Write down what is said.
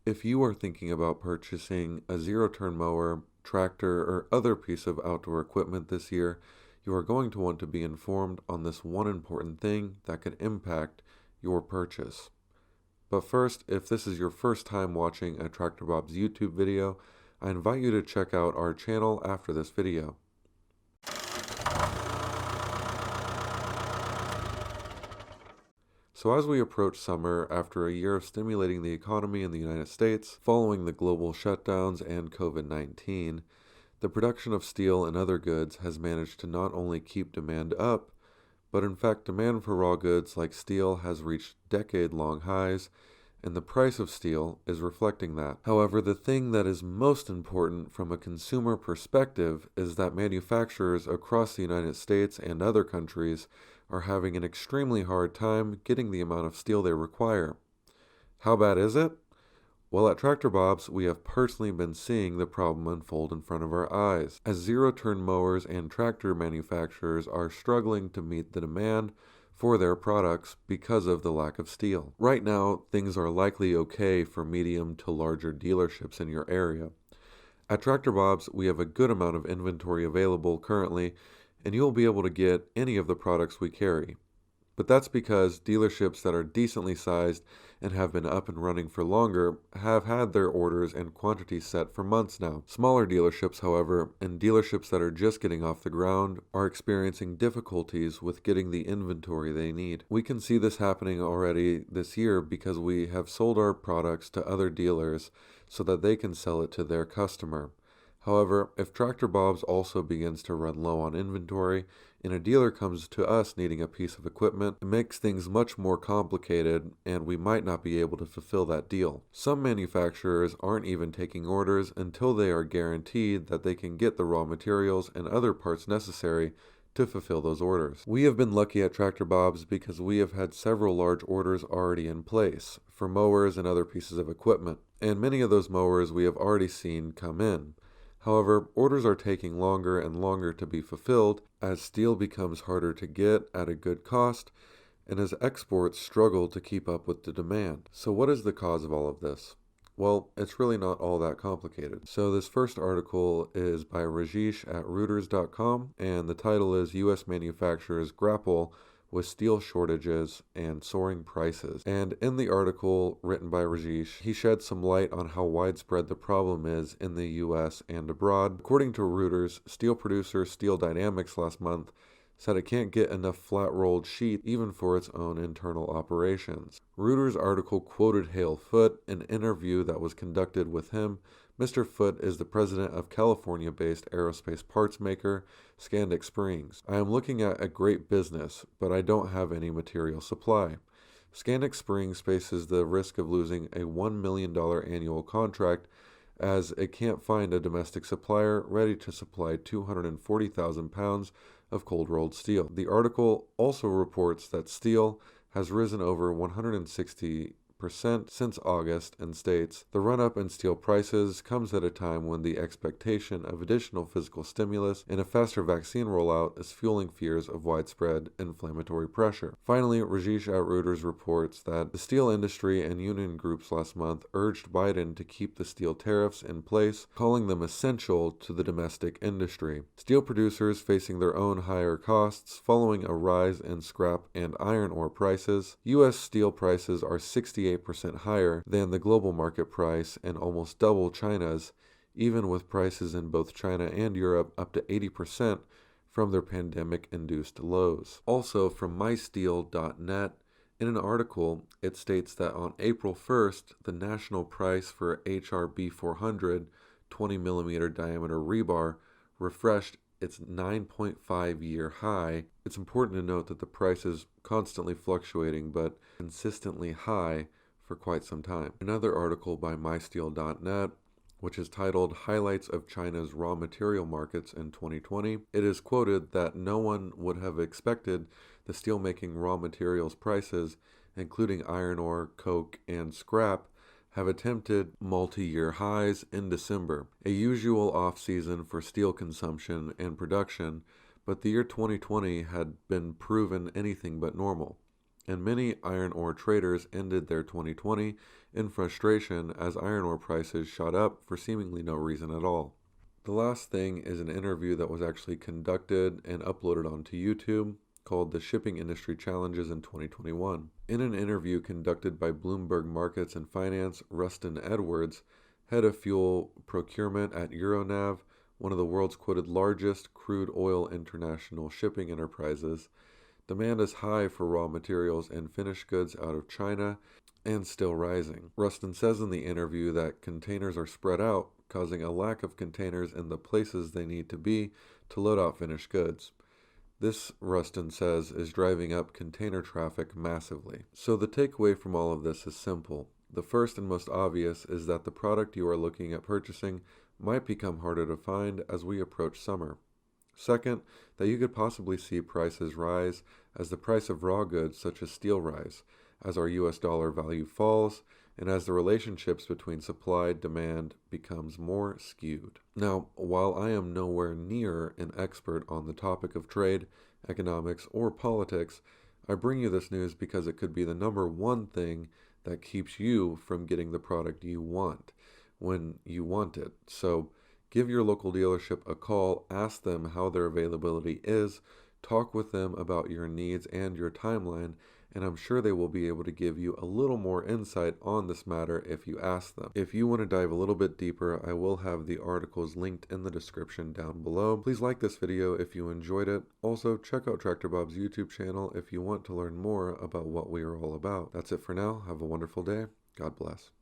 If you are thinking about purchasing a zero-turn mower, tractor, or other piece of outdoor equipment this year, you are going to want to be informed on this one important thing that could impact your purchase. But first, if this is your first time watching a Tractor Bob's YouTube video, I invite you to check out our channel after this video. So as we approach summer, after a year of stimulating the economy in the United States, following the global shutdowns and COVID-19, the production of steel and other goods has managed to not only keep demand up, but in fact demand for raw goods like steel has reached decade-long highs, and the price of steel is reflecting that. However, the thing that is most important from a consumer perspective is that manufacturers across the United States and other countries are having an extremely hard time getting the amount of steel they require. How bad is it? Well, at Tractor Bob's, we have personally been seeing the problem unfold in front of our eyes, as zero-turn mowers and tractor manufacturers are struggling to meet the demand for their products because of the lack of steel. Right now, things are likely okay for medium to larger dealerships in your area. At Tractor Bob's, we have a good amount of inventory available currently, and you'll be able to get any of the products we carry. But that's because dealerships that are decently sized and have been up and running for longer have had their orders and quantities set for months now. Smaller dealerships, however, and dealerships that are just getting off the ground are experiencing difficulties with getting the inventory they need. We can see this happening already this year because we have sold our products to other dealers so that they can sell it to their customer. However, if Tractor Bob's also begins to run low on inventory and a dealer comes to us needing a piece of equipment, it makes things much more complicated and we might not be able to fulfill that deal. Some manufacturers aren't even taking orders until they are guaranteed that they can get the raw materials and other parts necessary to fulfill those orders. We have been lucky at Tractor Bob's because we have had several large orders already in place for mowers and other pieces of equipment, and many of those mowers we have already seen come in. However, orders are taking longer and longer to be fulfilled as steel becomes harder to get at a good cost and as exports struggle to keep up with the demand. So what is the cause of all of this? Well, it's really not all that complicated. So this first article is by Rajesh at Reuters.com, and the title is U.S. Manufacturers Grapple with Steel Shortages and Soaring Prices. And in the article written by Rajesh, he sheds some light on how widespread the problem is in the U.S. and abroad. According to Reuters, steel producer Steel Dynamics last month said it can't get enough flat-rolled sheet even for its own internal operations. Reuters' article quoted Hale Foote, an interview that was conducted with him. Mr. Foote is the president of California-based aerospace parts maker Scandic Springs. I am looking at a great business, but I don't have any material supply. Scandic Springs faces the risk of losing a $1 million annual contract as it can't find a domestic supplier ready to supply 240,000 pounds of cold-rolled steel. The article also reports that steel has risen over 160% since August and states, the run-up in steel prices comes at a time when the expectation of additional physical stimulus and a faster vaccine rollout is fueling fears of widespread inflammatory pressure. Finally, Rajesh at Reuters reports that the steel industry and union groups last month urged Biden to keep the steel tariffs in place, calling them essential to the domestic industry. Steel producers facing their own higher costs following a rise in scrap and iron ore prices. U.S. steel prices are 68% higher than the global market price and almost double China's, even with prices in both China and Europe up to 80% from their pandemic-induced lows. Also, from mysteel.net, in an article, it states that on April 1st, the national price for HRB 400 20mm diameter rebar refreshed its 9.5-year high. It's important to note that the price is constantly fluctuating, but consistently high for quite some time. Another article by mysteel.net, which is titled Highlights of China's Raw Material Markets in 2020, it is quoted that no one would have expected the steelmaking raw materials prices, including iron ore, coke, and scrap, have attempted multi-year highs in December, a usual off-season for steel consumption and production, but the year 2020 had been proven anything but normal. and many iron ore traders ended their 2020 in frustration as iron ore prices shot up for seemingly no reason at all. The last thing is an interview that was actually conducted and uploaded onto YouTube called The Shipping Industry Challenges in 2021. In an interview conducted by Bloomberg Markets and Finance, Rustin Edwards, head of fuel procurement at Euronav, one of the world's quoted largest crude oil international shipping enterprises, demand is high for raw materials and finished goods out of China and still rising. Rustin says in the interview that containers are spread out, causing a lack of containers in the places they need to be to load out finished goods. This, Rustin says, is driving up container traffic massively. So the takeaway from all of this is simple. The first and most obvious is that the product you are looking at purchasing might become harder to find as we approach summer. Second, that you could possibly see prices rise as the price of raw goods such as steel rise, as our US dollar value falls, and as the relationships between supply and demand becomes more skewed. Now, while I am nowhere near an expert on the topic of trade, economics, or politics, I bring you this news because it could be the number one thing that keeps you from getting the product you want when you want it. So give your local dealership a call, ask them how their availability is, talk with them about your needs and your timeline, and I'm sure they will be able to give you a little more insight on this matter if you ask them. If you want to dive a little bit deeper, I will have the articles linked in the description down below. Please like this video if you enjoyed it. Also, check out Tractor Bob's YouTube channel if you want to learn more about what we are all about. That's it for now. Have a wonderful day. God bless.